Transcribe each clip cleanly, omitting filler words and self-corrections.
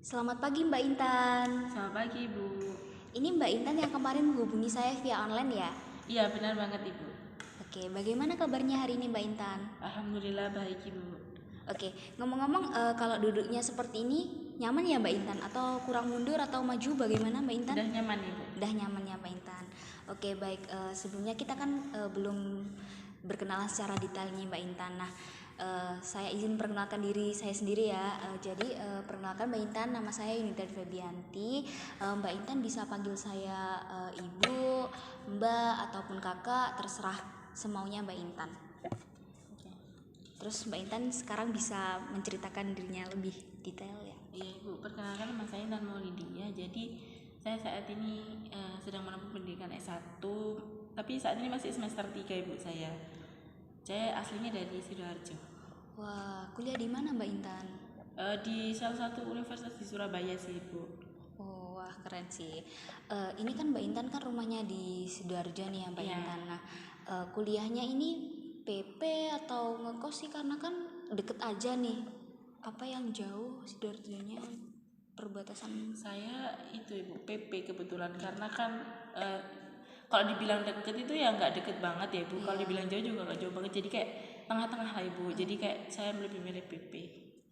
Selamat pagi Mbak Intan. Selamat pagi, Bu. Ini Mbak Intan yang kemarin menghubungi saya via online ya? Iya, benar banget, Ibu. Oke, bagaimana kabarnya hari ini Mbak Intan? Alhamdulillah baik, Ibu. Oke, ngomong-ngomong kalau duduknya seperti ini nyaman ya Mbak Intan? Atau kurang mundur atau maju bagaimana Mbak Intan? Udah nyaman, Ibu. Udah nyaman ya Mbak Intan. Oke baik, sebelumnya kita kan belum berkenalan secara detail nih Mbak Intan. Nah, saya izin perkenalkan diri saya sendiri ya. Jadi perkenalkan Mbak Intan, nama saya Yunita Febianti. Mbak Intan bisa panggil saya Ibu, Mbak ataupun Kakak, terserah semaunya Mbak Intan. Terus Mbak Intan sekarang bisa menceritakan dirinya lebih detail ya. Iya, Ibu. Perkenalkan nama saya Intan Maulidia. Jadi, saya saat ini sedang menempuh pendidikan S1, tapi saat ini masih semester 3, Ibu saya. Saya aslinya dari Sidoarjo. Wah, kuliah di mana Mbak Intan? Di salah satu universitas di Surabaya sih, Ibu. Oh, wah keren sih. Ini kan Mbak Intan kan rumahnya di Sidoarjo nih ya Mbak Iya. Intan. Nah, kuliahnya ini PP atau ngekos sih karena kan deket aja nih. Apa yang jauh Sidoarjonya perbatasan? Saya itu, Ibu, PP kebetulan karena kan kalau dibilang deket itu ya nggak deket banget ya, Ibu. Kalau dibilang jauh juga nggak jauh banget. Jadi kayak tengah-tengah lah, Ibu. Jadi kayak saya lebih milih PP.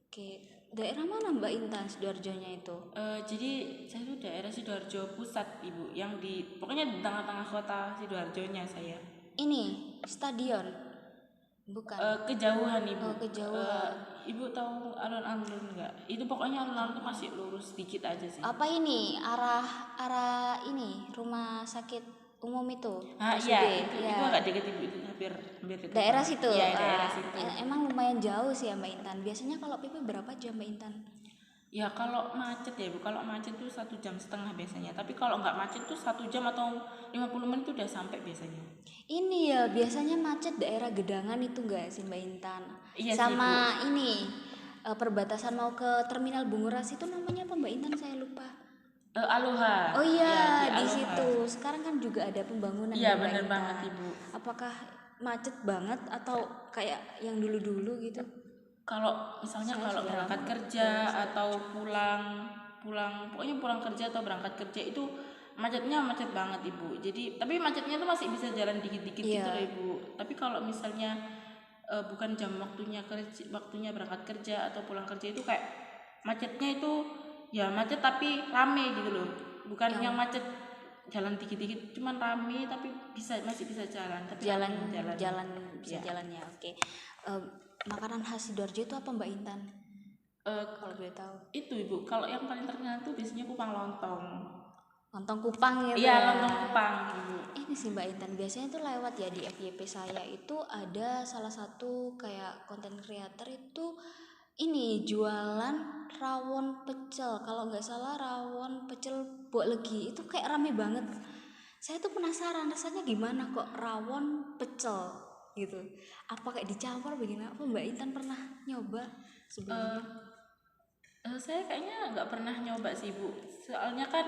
Oke, daerah mana Mbak Intan Sidoarjonya itu? Jadi saya tuh daerah Sidoarjo Pusat, Ibu, yang pokoknya di tengah-tengah kota Sidoarjonya saya. Ini stadion, bukan? Kejauhan, Ibu. Oh, kejauhan. Ibu tahu alun-alun nggak? Itu pokoknya alun-alun tuh masih lurus sedikit aja sih. Apa ini arah ini rumah sakit umum itu? Iya, RSUD? itu agak deket, Ibu, itu hampir deket Daerah banget. situ. Iya, daerah situ. Emang lumayan jauh sih ya Mbak Intan. Biasanya kalau PP berapa jam Mbak Intan? Ya kalau macet ya, Bu. Kalau macet tuh 1,5 jam biasanya. Tapi kalau nggak macet tuh 1 jam atau 50 menit tuh udah sampai biasanya. Ini ya biasanya macet daerah Gedangan itu enggak sih Mbak Intan? Iya sih, Sama ini perbatasan mau ke Terminal Bunguras itu namanya apa Mbak Intan? Saya lupa. Aloha. Oh iya, Ya, di Aloha. situ. Sekarang kan juga ada pembangunan Iya, ya, Mbak bener Intan. banget, Ibu. Apakah macet banget atau kayak yang dulu-dulu gitu? Kalau misalnya Saya kalau sudah berangkat lama kerja atau pulang pokoknya pulang kerja atau berangkat kerja itu macetnya macet banget, Ibu. Jadi tapi macetnya tuh masih bisa jalan dikit-dikit gitu Iya. loh, Ibu. Tapi kalau misalnya bukan jam waktunya berangkat kerja atau pulang kerja itu kayak macetnya itu ya macet tapi rame gitu loh. Bukan yang macet jalan dikit-dikit cuman rame tapi masih bisa jalan tapi jalan rame jalan bisa Iya. jalannya. Oke. Makanan khas Sidoarjo itu apa Mbak Intan? Kalau boleh tahu. Itu, Ibu, kalau yang paling terkenal tuh biasanya kupang lontong. Lontong kupang gitu Iya, ya. lontong kupang, Ibu. Ini sih Mbak Intan biasanya tuh lewat ya di FYP saya itu ada salah satu kayak konten creator itu ini jualan rawon pecel, kalau nggak salah rawon pecel Bok Legi itu kayak rame banget. Saya tuh penasaran rasanya gimana kok rawon pecel gitu. Apa kayak dicampur begini? Apa Mbak Intan pernah nyoba sebelumnya? Saya kayaknya nggak pernah nyoba sih, Bu. Soalnya kan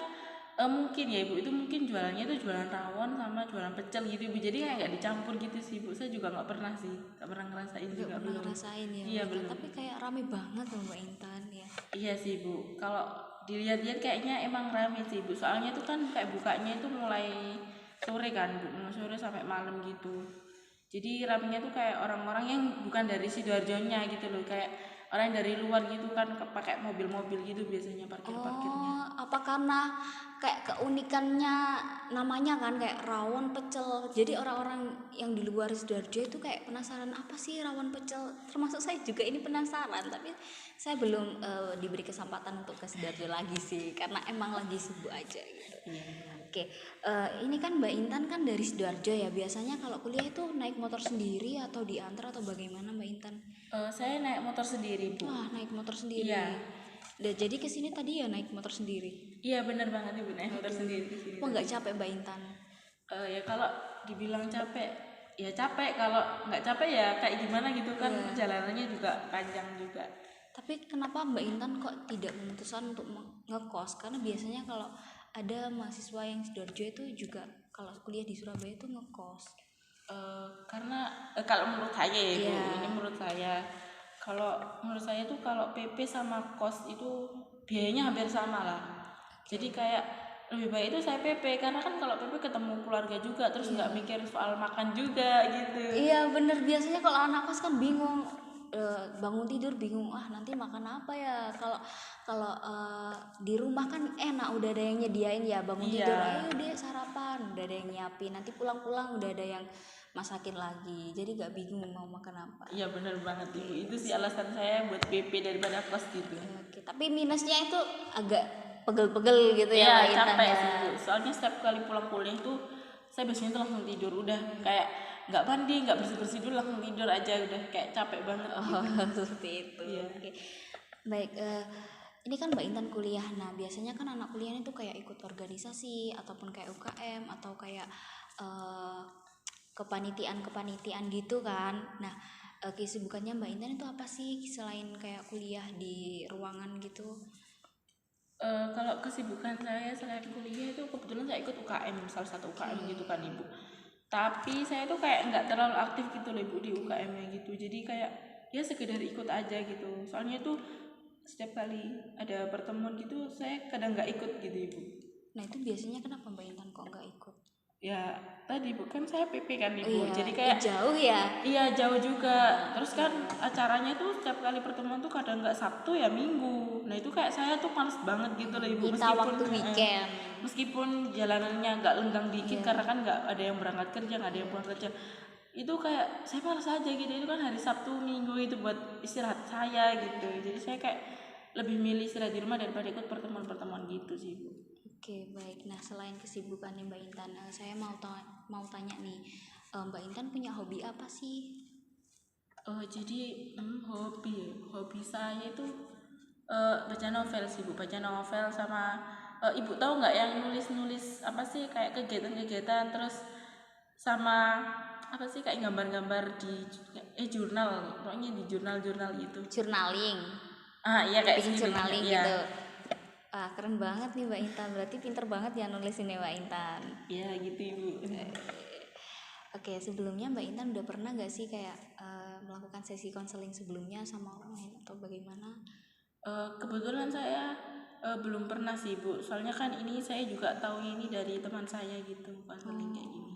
mungkin ya, Ibu, itu mungkin jualannya itu jualan rawon sama jualan pecel gitu, Ibu. Jadi kayak nggak dicampur gitu sih, Bu. Saya juga nggak pernah sih, nggak pernah ngerasain Nggak juga pernah belum. ngerasain ya Iya, Mbak Intan, belum. tapi kayak rame banget loh Mbak Intan ya. Iya sih, Bu. Kalau dilihat-lihat kayaknya emang rame sih, Bu. Soalnya itu kan kayak bukanya itu mulai sore kan, Bu. Sore sampai malam gitu. Jadi ramenya tuh kayak orang-orang yang bukan dari Sidoarjonya gitu loh, kayak orang yang dari luar gitu kan pakai mobil-mobil gitu biasanya parkirnya. Oh, apa karena kayak keunikannya namanya kan kayak rawon pecel. Jadi orang-orang yang di luar Sidoarjo itu kayak penasaran apa sih rawon pecel. Termasuk saya juga ini penasaran, tapi saya belum diberi kesempatan untuk ke Sidoarjo lagi sih karena emang lagi sibuk aja gitu. Iya. Oke, ini kan Mbak Intan kan dari Sidoarjo ya. Biasanya kalau kuliah itu naik motor sendiri atau diantar atau bagaimana Mbak Intan? Saya naik motor sendiri, Bu. Wah, naik motor sendiri. Iya. Jadi kesini tadi ya naik motor sendiri. Iya, bener banget, Ibu, naik motor sendiri ke sini. Wah, nggak capek Mbak Intan? Ya kalau dibilang capek, ya capek. Kalau nggak capek ya kayak gimana gitu kan, perjalanannya juga panjang juga. Tapi kenapa Mbak Intan kok tidak memutuskan untuk ngekos? Karena biasanya kalau ada mahasiswa yang Sidoarjo itu juga kalau kuliah di Surabaya itu ngekos. Karena kalau menurut saya ya, Bu, Iya. ini menurut saya. Kalau menurut saya tuh kalau PP sama kos itu biayanya hampir sama lah. Jadi kayak lebih baik itu saya PP, karena kan kalau PP ketemu keluarga juga, terus nggak mikir soal makan juga gitu. Iya bener, biasanya kalau anak kos kan bingung, bangun tidur bingung, nanti makan apa ya. Kalau kalau di rumah kan enak, udah ada yang nyediain ya, bangun Iya. tidur ayo deh sarapan, udah ada yang nyiapin, nanti pulang-pulang udah ada yang masakin lagi, jadi gak bingung mau makan apa. Iya bener banget Ibu, itu sih alasan saya buat PP daripada kos gitu. Oke, tapi minusnya itu agak pegel-pegel gitu ya Iya, Mbak Intan capek ya. sih Bu. Soalnya setiap kali pulang kuliah tuh saya biasanya tuh langsung tidur, udah kayak nggak mandi, nggak bersih-bersih dulu, langsung tidur aja, udah kayak capek banget gitu. Seperti itu. Iya. Oke. Baik, ini kan Mbak Intan kuliah. Nah, biasanya kan anak kuliah itu kayak ikut organisasi ataupun kayak UKM atau kayak kepanitiaan gitu kan. Nah, kesibukannya Mbak Intan itu apa sih selain kayak kuliah di ruangan gitu? Kalau kesibukan saya selain kuliah itu kebetulan saya ikut UKM, salah satu UKM gitu kan Ibu. Tapi saya tuh kayak nggak terlalu aktif gitu loh Ibu di UKM-nya gitu. Jadi kayak ya sekedar ikut aja gitu. Soalnya tuh setiap kali ada pertemuan gitu saya kadang nggak ikut gitu Ibu. Nah, itu biasanya kenapa Mbak Intan kok nggak ikut? Ya tadi bukan saya PP kan Ibu. Iya, Jadi kayak jauh ya. iya jauh juga. Terus kan acaranya tuh setiap kali pertemuan tuh kadang nggak Sabtu ya Minggu. Nah itu kayak saya tuh males banget gitu loh Ibu. Minta waktu weekend. Meskipun jalanannya nggak lenggang dikit karena kan nggak ada yang berangkat kerja, nggak ada yang pulang kerja. Itu kayak saya malas aja gitu. Itu kan hari Sabtu Minggu itu buat istirahat saya gitu. Jadi saya kayak lebih milih istirahat di rumah daripada ikut pertemuan-pertemuan gitu sih Ibu. Oke, baik. Nah, selain kesibukannya Mbak Intan, saya mau tanya nih, Mbak Intan punya hobi apa sih? Jadi hobi saya itu baca novel sih Bu, baca novel sama Ibu tahu nggak yang nulis-nulis apa sih kayak kegiatan-kegiatan, terus sama apa sih kayak gambar-gambar di jurnal, pokoknya di jurnal-jurnal gitu. Journaling. Iya kayak Bikin journaling iya. gitu. Keren banget nih Mbak Intan. Berarti pinter banget ya nulisin ya Mbak Intan. Iya gitu Ibu. Oke, sebelumnya Mbak Intan udah pernah gak sih kayak melakukan sesi konseling sebelumnya sama orang lain atau bagaimana? Kebetulan saya belum pernah sih Bu, soalnya kan ini saya juga tahu ini dari teman saya gitu, konseling kayak gini.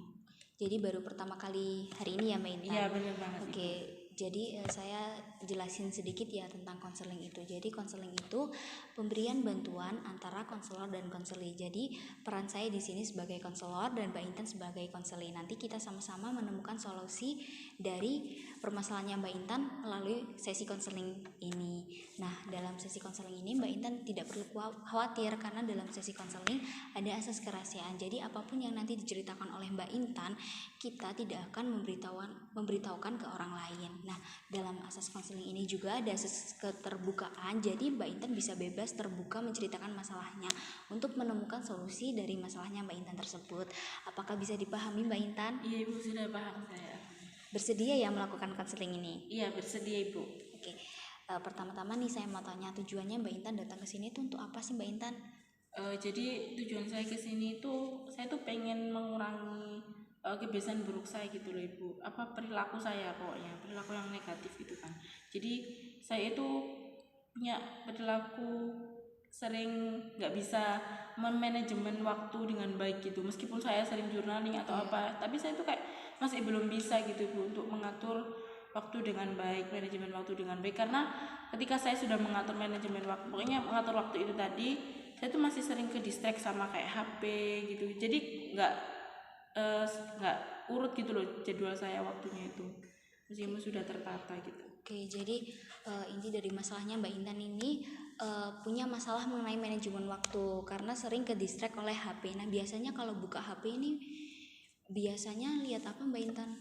Jadi baru pertama kali hari ini ya Mbak Intan? Iya benar banget. Oke, jadi saya jelasin sedikit ya tentang konseling itu. Jadi konseling itu pemberian bantuan antara konselor dan konseli. Jadi peran saya di sini sebagai konselor dan Mbak Intan sebagai konseli. Nanti kita sama-sama menemukan solusi dari permasalahannya Mbak Intan melalui sesi konseling ini. Nah, dalam sesi konseling ini Mbak Intan tidak perlu khawatir karena dalam sesi konseling ada asas kerahasiaan. Jadi apapun yang nanti diceritakan oleh Mbak Intan, kita tidak akan memberitahukan ke orang lain. Nah, dalam asas konseling ini juga ada asas keterbukaan. Jadi Mbak Intan bisa bebas terbuka menceritakan masalahnya untuk menemukan solusi dari masalahnya Mbak Intan tersebut. Apakah bisa dipahami Mbak Intan? Iya Ibu, sudah paham saya. Bersedia ya melakukan konseling ini? Iya bersedia Ibu. Oke. Pertama-tama nih saya mau tanya, tujuannya Mbak Intan datang ke sini itu untuk apa sih Mbak Intan? Jadi tujuan saya ke sini tuh saya tuh pengen mengurangi kebiasaan buruk saya gitu loh Ibu. Perilaku saya, pokoknya perilaku yang negatif gitu kan. Jadi saya itu punya perilaku sering nggak bisa memanajemen waktu dengan baik gitu. Meskipun saya sering journaling atau apa, tapi saya tuh kayak masih belum bisa gitu Bu untuk mengatur waktu dengan baik, manajemen waktu dengan baik. Karena ketika saya sudah mengatur manajemen waktu, pokoknya mengatur waktu itu tadi, saya tuh masih sering ke distract sama kayak HP gitu. Jadi nggak urut gitu loh jadwal saya waktunya itu, meskipun sudah tertata gitu. Oke, jadi inti dari masalahnya Mbak Intan ini punya masalah mengenai manajemen waktu karena sering ke distract oleh HP. Nah, biasanya kalau buka HP ini biasanya lihat apa Mbak Intan?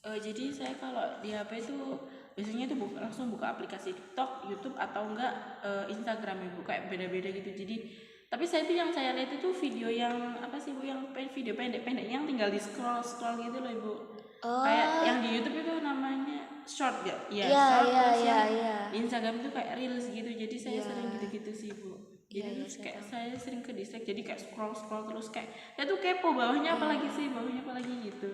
Jadi saya kalau di HP itu biasanya tuh langsung buka aplikasi TikTok, YouTube atau enggak Instagram Ibu, kayak beda-beda gitu. Jadi tapi saya tuh yang saya lihat itu video yang apa sih Bu, yang video pendek-pendek yang tinggal di scroll gitu loh Ibu. Kayak yang di YouTube itu namanya short ya? Iya, short. Terus yang di Instagram itu kayak reels gitu. Jadi saya sering gitu-gitu sih Bu. Jadi terus kayak saya sering ke distract, jadi kayak scroll terus kayak saya tuh kepo bawahnya apalagi gitu.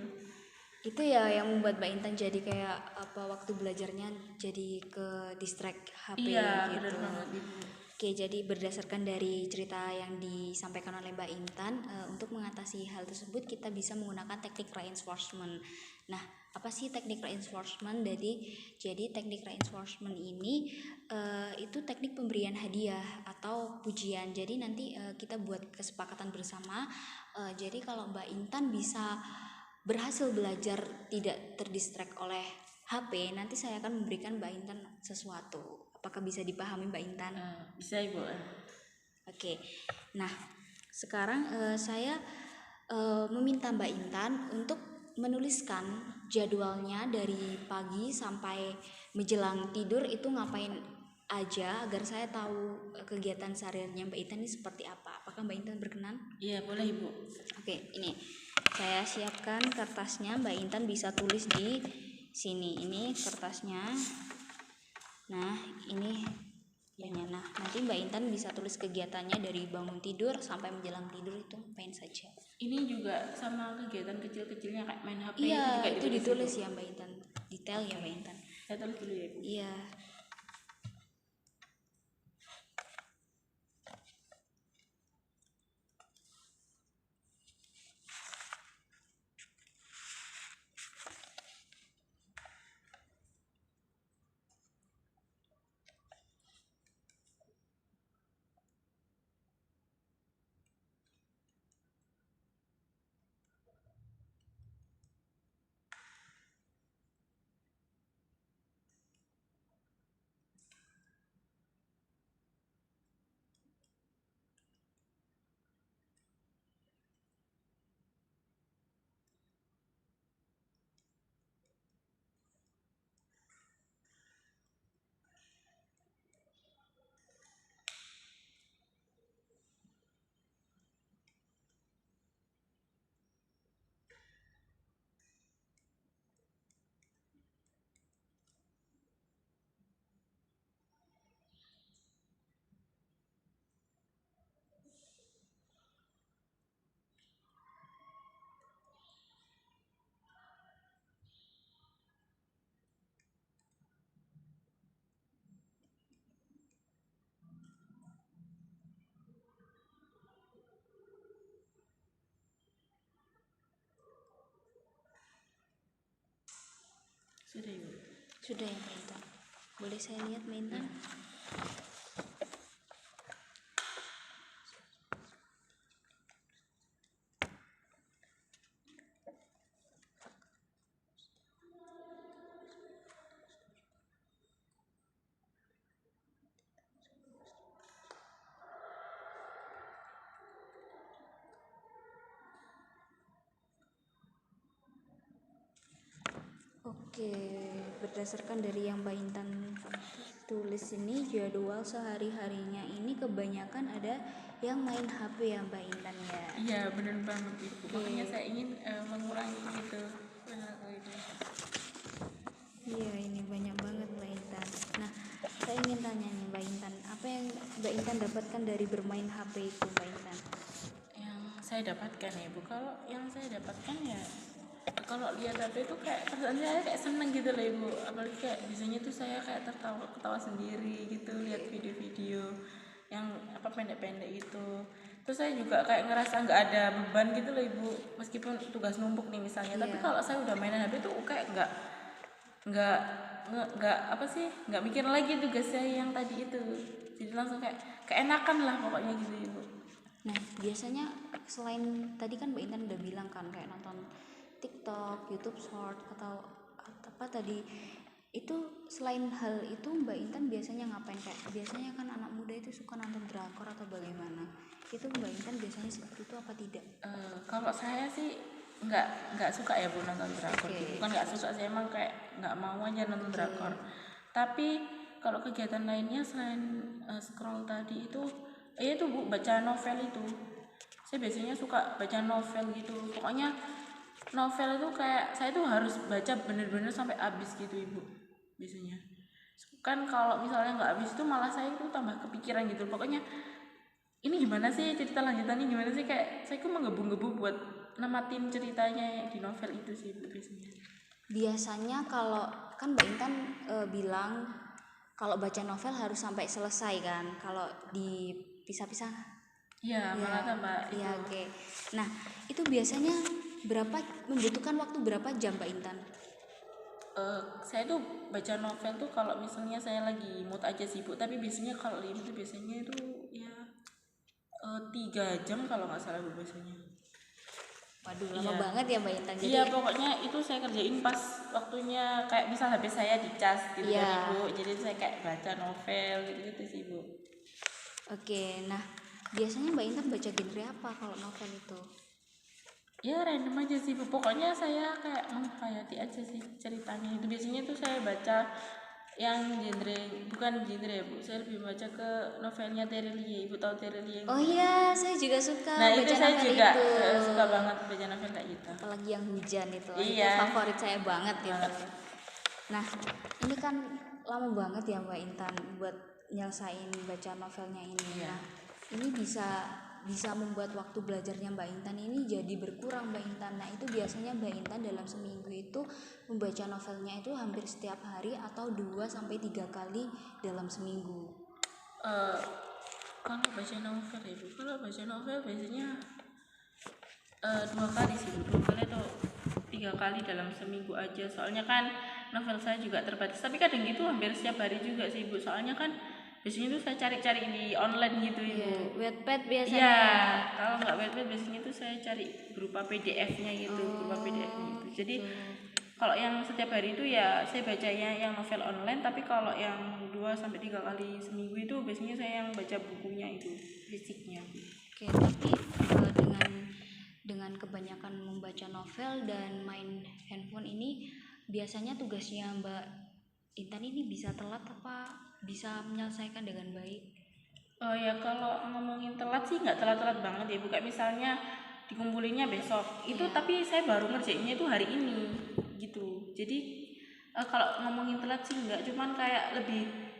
Itu ya yang membuat Mbak Intan jadi kayak waktu belajarnya jadi ke distract HP Iya, gitu. benar banget Ibu. Oke, jadi berdasarkan dari cerita yang disampaikan oleh Mbak Intan, untuk mengatasi hal tersebut kita bisa menggunakan teknik reinforcement. Nah, apa sih teknik reinforcement? Jadi teknik reinforcement ini itu teknik pemberian hadiah atau pujian. Jadi nanti kita buat kesepakatan bersama. Jadi kalau Mbak Intan bisa berhasil belajar tidak terdistract oleh HP, nanti saya akan memberikan Mbak Intan sesuatu. Apakah bisa dipahami Mbak Intan? Bisa Ibu. Oke. Nah, sekarang saya meminta Mbak Intan untuk menuliskan jadwalnya dari pagi sampai menjelang tidur itu ngapain aja, agar saya tahu kegiatan sehariannya Mbak Intan ini seperti apa. Apakah Mbak Intan berkenan? Iya, boleh Ibu. Oke, ini saya siapkan kertasnya, Mbak Intan bisa tulis di sini. Ini kertasnya. Nah, ini nah nanti Mbak Intan bisa tulis kegiatannya dari bangun tidur sampai menjelang tidur itu ngapain saja. Ini juga sama kegiatan kecil-kecilnya kayak main HP Iya, itu itu juga ditulis ya Mbak Intan. Detail ya Mbak Intan. Saya tulis dulu ya Ibu. Iya. Sudah Ibu. Sudah ya Mbak Intan. Boleh saya lihat Mbak Intan? Oke, berdasarkan dari yang Mbak Intan tulis ini, jadwal sehari-harinya ini kebanyakan ada yang main HP ya Mbak Intan ya. Iya, benar banget Ibu. Makanya saya ingin mengurangi gitu. Iya, ini banyak banget Mbak Intan. Nah, saya ingin tanya nih Mbak Intan, apa yang Mbak Intan dapatkan dari bermain HP itu Mbak Intan? Yang saya dapatkan ya Ibu, kalau yang saya dapatkan ya kalau lihat HP itu kayak perasaan saya kayak seneng gitu loh Ibu. Apalagi kayak biasanya tuh saya kayak ketawa sendiri gitu lihat video-video yang apa pendek-pendek itu. Terus saya juga kayak ngerasa nggak ada beban gitu loh Ibu, meskipun tugas numpuk nih misalnya. Tapi Iya. kalau saya udah mainan HP tuh kayak nggak apa sih, nggak mikir lagi tugas saya yang tadi itu. Jadi langsung kayak keenakan lah pokoknya gitu Ibu. Nah, biasanya selain tadi kan Mbak Intan udah bilang kan kayak nonton TikTok, YouTube Short atau apa tadi, itu selain hal itu Mbak Intan biasanya ngapain? Kayak biasanya kan anak muda itu suka nonton drakor atau bagaimana? Itu Mbak Intan biasanya seperti itu apa tidak? Kalau saya sih nggak suka ya Bu nonton drakor. Oke. Bukan nggak suka sih, emang kayak nggak mau aja nonton drakor. Tapi kalau kegiatan lainnya selain scroll tadi itu itu Bu, baca novel itu. Saya biasanya suka baca novel gitu. Pokoknya novel itu kayak saya tuh harus baca bener-bener sampai habis gitu Ibu biasanya. Kan kalau misalnya nggak habis itu malah saya itu tambah kepikiran gitu. Pokoknya ini gimana sih cerita lanjutannya, gimana sih, kayak saya tuh menggebu-gebu buat namatin ceritanya di novel itu sih Bu biasanya. Biasanya kalau kan Mbak Intan bilang kalau baca novel harus sampai selesai kan, kalau dipisah-pisah. Iya, malah tambah itu. Iya, oke. Nah, itu biasanya membutuhkan waktu berapa jam Mbak Intan? Saya tuh baca novel tuh kalau misalnya saya lagi mood aja sibuk, tapi biasanya kalau ini tuh biasanya itu ya 3 jam kalau nggak salah bu biasanya. Waduh, lama banget ya Mbak Intan. Jadi Iya, pokoknya itu saya kerjain pas waktunya kayak misal HP saya dicas gitu kan ibu, jadi saya kayak baca novel gitu sih bu. Oke, nah biasanya Mbak Intan baca genre apa kalau novel itu? Ya random aja sih bu, pokoknya saya kayak menghayati aja sih ceritanya itu. Biasanya tuh saya baca yang genre, bukan genre ya bu, saya lebih baca ke novelnya Terelie. Ibu tahu Terelie? Oh iya, saya juga suka Nah baca itu saya novel juga itu. suka banget baca novel kayak gitu. Apalagi yang hujan itu, Iya. itu favorit saya banget gitu. Nah, ini kan lama banget ya Mbak Intan buat nyelesain baca novelnya ini. Iya. Nah, ini bisa membuat waktu belajarnya Mbak Intan ini jadi berkurang Mbak Intan. Nah, itu biasanya Mbak Intan dalam seminggu itu membaca novelnya itu hampir setiap hari atau 2 sampai 3 kali dalam seminggu. Kalau baca novel ya bu, kalau baca novel biasanya 2 kali sih bu, 2 kali atau 3 kali dalam seminggu aja. Soalnya kan novel saya juga terbatas, tapi kadang gitu hampir setiap hari juga sih bu. Soalnya kan biasanya tuh saya cari-cari di online gitu ibu. Wattpad biasanya. Iya, kalau nggak Wattpad biasanya tuh saya cari berupa PDF-nya gitu, berupa PDF-nya gitu. Jadi kalau yang setiap hari itu ya saya bacanya yang novel online, tapi kalau yang 2 sampai 3 kali seminggu itu biasanya saya yang baca bukunya itu, fisiknya. Oke, tapi dengan kebanyakan membaca novel dan main handphone ini biasanya tugasnya Mbak Intan ini bisa telat apa bisa menyelesaikan dengan baik? Oh ya, kalau ngomongin telat sih nggak telat-telat banget ya bu. Kayak misalnya dikumpulinnya besok itu, tapi saya baru ngerjainnya itu hari ini gitu. Jadi kalau ngomongin telat sih nggak, cuman kayak lebih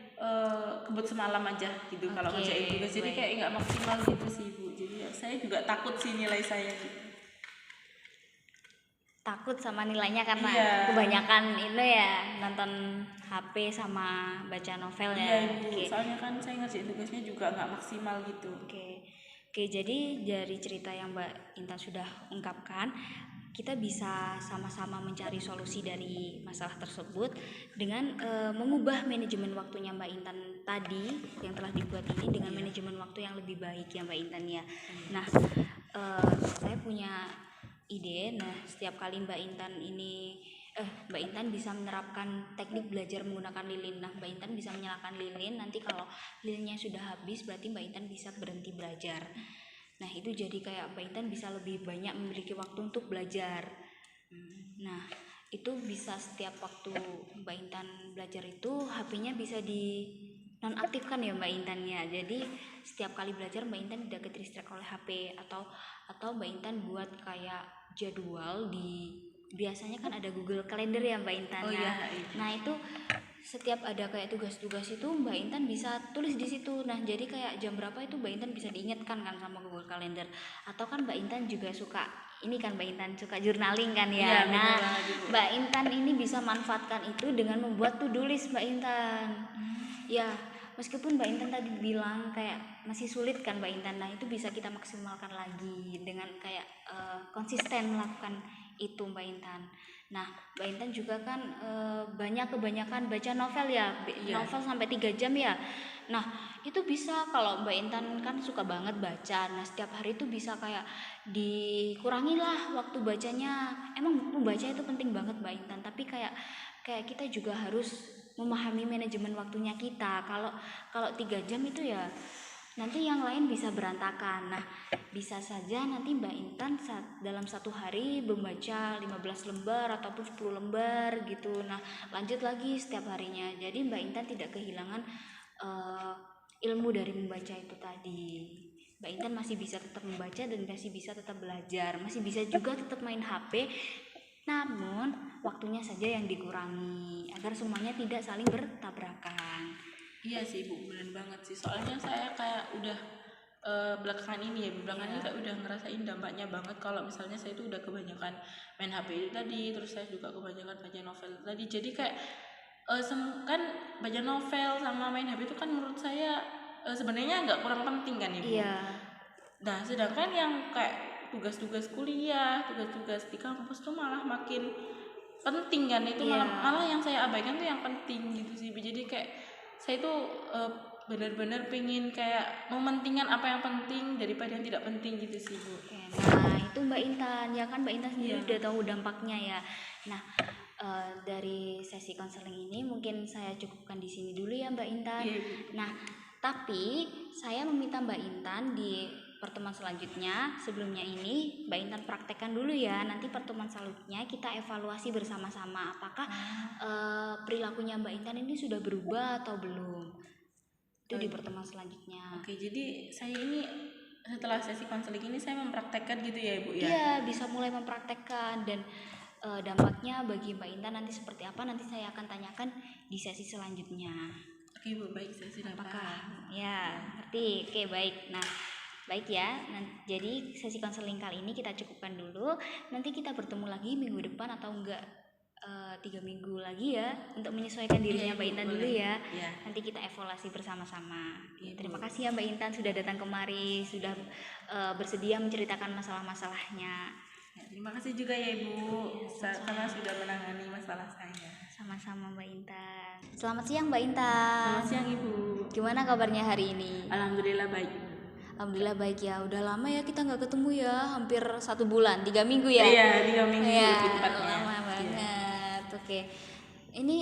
kebut semalam aja gitu kalau ngerjain tugas. Jadi kayak nggak maksimal gitu sih bu. Jadi ya, saya juga takut sih nilai saya gitu. Takut sama nilainya karena kebanyakan itu ya nonton HP sama baca novel ya. Iya ibu, soalnya kan saya ngerjain tugasnya juga nggak maksimal gitu. Oke, jadi dari cerita yang Mbak Intan sudah ungkapkan, kita bisa sama-sama mencari solusi dari masalah tersebut dengan mengubah manajemen waktunya Mbak Intan tadi yang telah dibuat ini dengan manajemen waktu yang lebih baik ya Mbak Intan ya. Nah, saya punya ide. Nah, setiap kali Mbak Intan bisa menerapkan teknik belajar menggunakan lilin. Nah, Mbak Intan bisa menyalakan lilin. Nanti kalau lilinnya sudah habis, berarti Mbak Intan bisa berhenti belajar. Nah, itu jadi kayak Mbak Intan bisa lebih banyak memiliki waktu untuk belajar. Nah, itu bisa setiap waktu Mbak Intan belajar itu HP-nya bisa di nonaktifkan ya Mbak Intan ya. Jadi setiap kali belajar Mbak Intan tidak ke-distract oleh HP atau Mbak Intan buat kayak jadwal biasanya kan ada Google Calendar ya Mbak Intan. Nah, itu setiap ada kayak tugas-tugas itu Mbak Intan bisa tulis di situ. Nah, jadi kayak jam berapa itu Mbak Intan bisa diingatkan kan sama Google Calendar. Atau kan Mbak Intan juga suka ini kan Mbak Intan suka journaling kan ya. Nah, Mbak Intan ini bisa manfaatkan itu dengan membuat to-do list Mbak Intan. Ya, meskipun Mbak Intan tadi bilang kayak masih sulit kan Mbak Intan. Nah, itu bisa kita maksimalkan lagi dengan kayak konsisten melakukan itu Mbak Intan. Nah, Mbak Intan juga kan kebanyakan baca novel ya, novel sampai 3 jam ya. Nah, itu bisa kalau Mbak Intan kan suka banget baca. Nah, setiap hari itu bisa kayak dikurangi lah waktu bacanya. Emang membaca itu penting banget Mbak Intan, tapi kayak kita juga harus memahami manajemen waktunya kita. Kalau 3 jam itu ya nanti yang lain bisa berantakan. Nah, bisa saja nanti Mbak Intan dalam satu hari membaca 15 lembar ataupun 10 lembar gitu. Nah, lanjut lagi setiap harinya. Jadi Mbak Intan tidak kehilangan ilmu dari membaca itu tadi. Mbak Intan masih bisa tetap membaca dan masih bisa tetap belajar, masih bisa juga tetap main HP. Namun waktunya saja yang dikurangi agar semuanya tidak saling bertabrakan. Iya sih Bu, bener banget sih. Soalnya saya kayak udah belakangan ini kayak udah ngerasain dampaknya banget kalau misalnya saya itu udah kebanyakan main HP itu tadi, terus saya juga kebanyakan baca novel tadi. Jadi kayak kan baca novel sama main HP itu kan menurut saya sebenarnya nggak kurang penting kan Ibu. Iya. Nah sedangkan yang kayak tugas-tugas kuliah, tugas-tugas di kampus tuh malah makin penting kan, itu Iya. malah yang saya abaikan tuh yang penting gitu sih. Jadi kayak saya tuh benar-benar pengen kayak mementingkan apa yang penting daripada yang tidak penting gitu sih Bu. Oke, nah itu Mbak Intan, ya kan Mbak Intan sendiri Iya. udah tahu dampaknya ya. Nah, dari sesi konseling ini mungkin saya cukupkan di sini dulu ya Mbak Intan. Iya, Bu. Nah, tapi saya meminta Mbak Intan di pertemuan selanjutnya, sebelumnya ini Mbak Intan praktekkan dulu ya. Nanti pertemuan selanjutnya kita evaluasi bersama-sama apakah perilakunya Mbak Intan ini sudah berubah atau belum. Itu di pertemuan selanjutnya. Oke, jadi saya ini setelah sesi konseling ini saya mempraktekkan gitu ya Ibu ya? Iya, bisa mulai mempraktekkan dan dampaknya bagi Mbak Intan nanti seperti apa nanti saya akan tanyakan di sesi selanjutnya. Oke Bu, baik, saya sudah Apakah paham. ya ngerti? Oke, baik. Nah, baik ya. Jadi sesi konseling kali ini kita cukupkan dulu. Nanti kita bertemu lagi minggu depan atau enggak 3 minggu lagi ya untuk menyesuaikan dirinya Iya, Mbak Ibu, Intan boleh. dulu ya. Iya. Nanti kita evaluasi bersama-sama. Iya, Terima Bu. kasih ya Mbak Intan sudah datang kemari, sudah bersedia menceritakan masalah-masalahnya. Ya, terima kasih juga ya Ibu, karena sudah menangani masalah saya. Sama-sama Mbak Intan. Selamat siang Mbak Intan. Selamat siang Ibu. Gimana kabarnya hari ini? Alhamdulillah baik. Alhamdulillah baik ya. Udah lama ya kita nggak ketemu ya, hampir 1 bulan, 3 minggu ya. Iya, 3 minggu Iya, lebih tepatnya. lama banget. Oke. Ini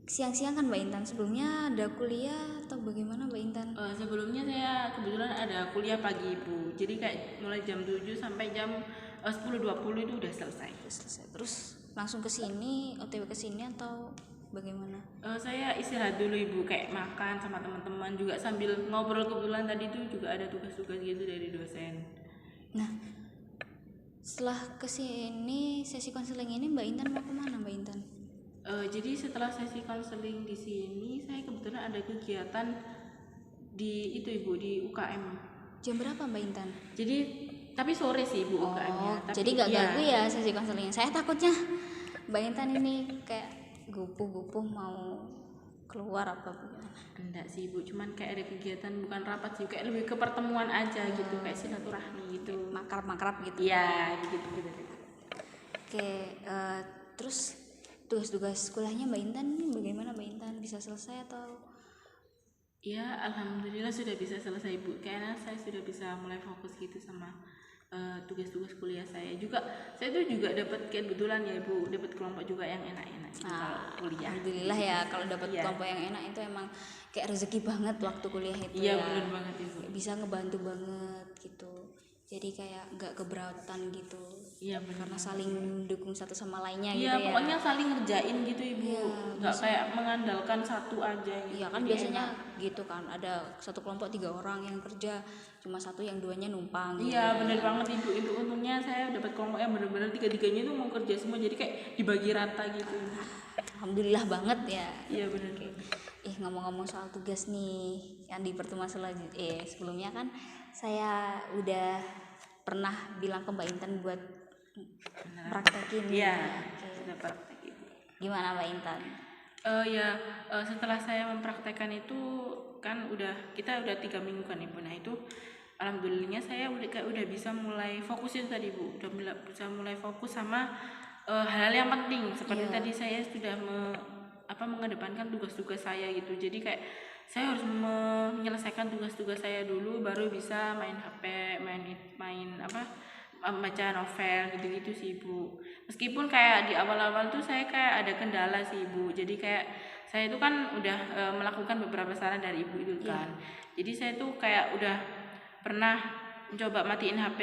siang-siang kan Mbak Intan, sebelumnya ada kuliah atau bagaimana Mbak Intan? Sebelumnya saya kebetulan ada kuliah pagi Ibu. Jadi kayak mulai jam 7 sampai jam 10.20 itu udah selesai. Selesai. Terus langsung ke sini, OTW ke sini atau bagaimana? Saya istirahat dulu Ibu, kayak makan sama teman-teman juga sambil ngobrol. Kebetulan tadi tuh juga ada tugas-tugas gitu dari dosen. Nah, setelah kesini sesi konseling ini Mbak Intan mau kemana Mbak Intan? Jadi setelah sesi konseling di sini, saya kebetulan ada kegiatan di itu Ibu, di UKM. Jam berapa Mbak Intan? Jadi tapi sore sih Ibu UKM-nya. Tapi Jadi nggak iya, ganggu ya sesi konseling. Saya takutnya Mbak Intan ini kayak gupuh-gupuh mau keluar apa gimana? enggak sih Ibu, cuman kayak ada kegiatan bukan rapat sih, kayak lebih ke pertemuan aja gitu, kayak silaturahmi gitu. Makrab-makrab gitu. Iya, gitu. Oke, terus tugas-tugas kuliahnya Mbak Intan ini bagaimana Mbak Intan? Bisa selesai atau? Ya, alhamdulillah sudah bisa selesai Bu. Kayaknya saya sudah bisa mulai fokus gitu sama tugas-tugas kuliah saya. Saya tuh juga dapat kebetulan ya Ibu, dapat kelompok juga yang enak-enak gitu kalau kuliah. Alhamdulillah ya kalau dapat Iya. kelompok yang enak itu emang kayak rezeki banget waktu kuliah itu Iya, ya. benar banget Ibu. Bisa ngebantu banget gitu. Jadi kayak nggak keberatan gitu. Iya, benar. Karena saling mendukung satu sama lainnya Iya, gitu ya. pokoknya saling ngerjain gitu Ibu. Iya, Nggak kayak mengandalkan satu aja gitu. Iya kan Jadi biasanya enak. gitu kan ada satu kelompok 3 orang yang kerja cuma satu yang duanya numpang gitu. Iya, benar banget Ibu. Itu untungnya saya dapat kelompok yang benar-benar tiga-tiganya itu mau kerja semua, jadi kayak dibagi rata gitu. Alhamdulillah banget ya. Iya, benar. Ngomong-ngomong soal tugas nih yang di pertemuan selanjutnya sebelumnya kan saya udah pernah bilang ke Mbak Intan buat praktekin. Iya, Oke. sudah praktek Ibu. Gimana Mbak Intan? Setelah saya mempraktekkan itu kan kita udah 3 minggu kan Ibu. Nah itu alhamdulillahnya saya udah bisa mulai fokus itu tadi Bu, udah bisa mulai fokus sama hal-hal yang penting seperti Iya. tadi saya sudah mengedepankan tugas-tugas saya gitu. Jadi kayak saya harus menyelesaikan tugas-tugas saya dulu baru bisa main HP, baca novel gitu-gitu sih Ibu. Meskipun kayak di awal-awal tuh saya kayak ada kendala sih Ibu. Jadi kayak saya itu kan udah melakukan beberapa saran dari Ibu itu kan. Jadi saya tuh kayak udah pernah mencoba matiin HP,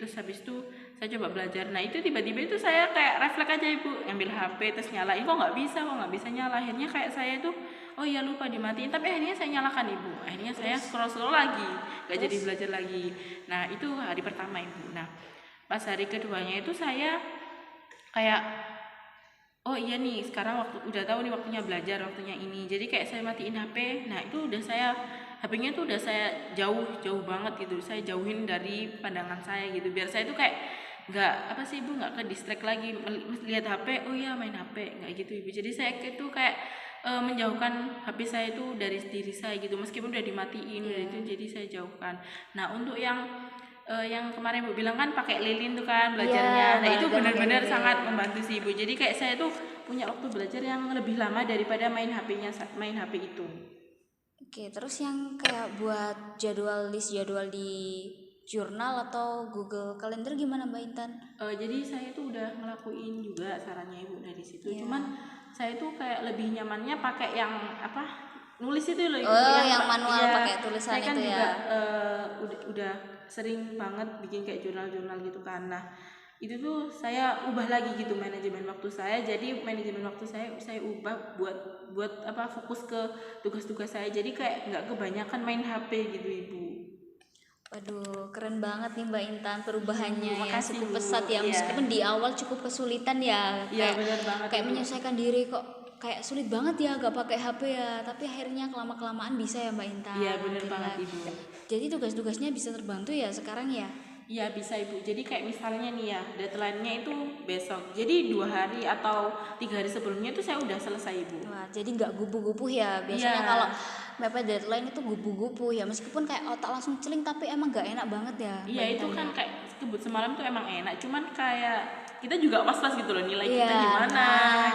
terus habis itu saya coba belajar. Nah itu tiba-tiba itu saya kayak refleks aja Ibu, ngambil HP terus nyalain, kok nggak bisa nyala. Akhirnya kayak saya tuh oh iya lupa dimatiin, tapi akhirnya saya nyalakan Ibu. Akhirnya saya scroll lagi, nggak jadi belajar lagi. Nah itu hari pertama Ibu. Nah pas hari keduanya itu saya kayak oh iya nih sekarang udah tahu nih waktunya belajar, waktunya ini. Jadi kayak saya matiin HP. Nah itu HP-nya tuh udah saya jauh banget gitu. Saya jauhin dari pandangan saya gitu. Biar saya tuh kayak nggak apa sih ibu, nggak ke distract lagi lihat HP, oh ya main HP, nggak gitu ibu. Jadi saya itu kayak menjauhkan HP saya itu dari diri saya gitu, meskipun udah dimatiin udah itu, jadi saya jauhkan. Nah untuk yang kemarin ibu bilang kan pakai lilin tuh kan belajarnya, nah itu benar-benar sangat membantu sih ibu. Jadi kayak saya tuh punya waktu belajar yang lebih lama daripada main HP itu. Oke, terus yang kayak buat list jadwal di jurnal atau Google Calendar gimana Mbak Intan? Jadi saya tuh udah ngelakuin juga sarannya ibu dari situ. Cuman saya tuh kayak lebih nyamannya pakai yang apa, nulis itu loh ibu, yang manual pakai tulisan saya kan itu juga udah sering banget bikin kayak jurnal-jurnal gitu kan. Nah itu tuh saya ubah lagi gitu manajemen waktu saya. Jadi manajemen waktu saya ubah buat apa, fokus ke tugas-tugas saya. Jadi kayak nggak kebanyakan main HP gitu ibu. Waduh, keren banget nih Mbak Intan perubahannya ya, Makasih, cukup Bu. pesat ya. Meskipun di awal cukup kesulitan ya, Iya benar banget. kayak menyesuaikan diri kok kayak sulit banget ya gak pakai HP ya. Tapi akhirnya kelamaan bisa ya Mbak Intan. Iya benar banget ibu. Jadi tugas-tugasnya bisa terbantu ya sekarang ya. Iya bisa ibu. Jadi kayak misalnya nih ya, deadline-nya itu besok. Jadi 2 hari atau 3 hari sebelumnya itu saya udah selesai ibu. Wah, jadi nggak gupu-gupu ya. Biasanya kalau mepet deadline itu gupu-gupu ya. Meskipun kayak otak langsung celing tapi emang nggak enak banget ya. Iya itu kan kayak kebut semalam tuh emang enak. Cuman kayak kita juga was-was gitu loh, nilai kita gimana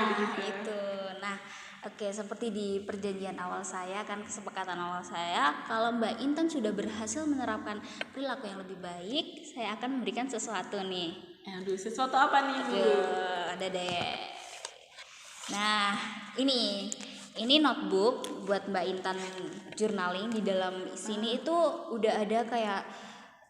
gitu-gitu. Itu. Nah, oke, seperti di perjanjian awal saya kan, kesepakatan awal saya, kalau Mbak Intan sudah berhasil menerapkan perilaku yang lebih baik, saya akan memberikan sesuatu nih. Aduh, sesuatu apa nih Bu? Ada deh. Nah, ini notebook buat Mbak Intan journaling. Di dalam sini itu udah ada kayak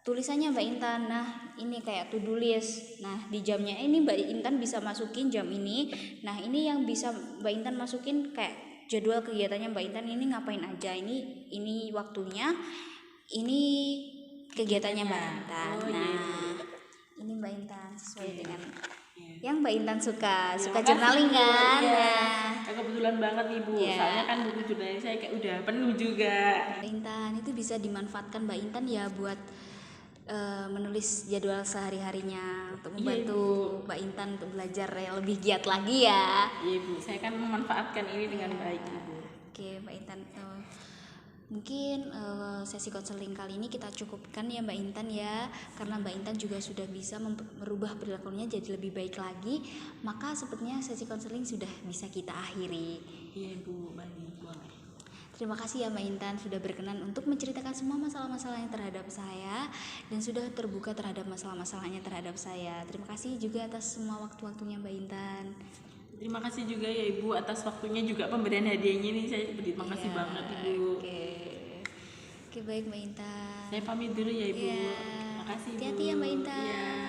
tulisannya Mbak Intan. Nah, ini kayak to do list. Nah, di jamnya ini Mbak Intan bisa masukin jam ini. Nah, ini yang bisa Mbak Intan masukin kayak jadwal kegiatannya Mbak Intan ini ngapain aja. Ini waktunya. Ini kegiatannya Mbak Intan. Nah, ini Mbak Intan sesuai dengan yang Mbak Intan suka journaling kan. Nah, kebetulan banget nih Bu. Soalnya kan buku journaling saya kayak udah penuh juga. Mbak Intan itu bisa dimanfaatkan Mbak Intan ya buat menulis jadwal sehari-harinya untuk membantu Mbak Intan untuk belajar yang lebih giat lagi ya. Iya Bu, saya kan memanfaatkan ini dengan baik Ibu. Oke Mbak Intan, mungkin sesi konseling kali ini kita cukupkan ya Mbak Intan ya, karena Mbak Intan juga sudah bisa merubah perilakunya jadi lebih baik lagi, maka sepertinya sesi konseling sudah bisa kita akhiri. Iya Bu, baik. Terima kasih ya Mbak Intan sudah berkenan untuk menceritakan semua masalah-masalahnya terhadap saya dan sudah terbuka terhadap masalah-masalahnya terhadap saya. Terima kasih juga atas semua waktu-waktunya Mbak Intan. Terima kasih juga ya Ibu atas waktunya, juga pemberian hadiahnya nih, saya berterima kasih banget Ibu. Oke baik Mbak Intan. Saya pamit dulu ya Ibu. Terima kasih. Hati-hati ya Mbak Intan. Ya.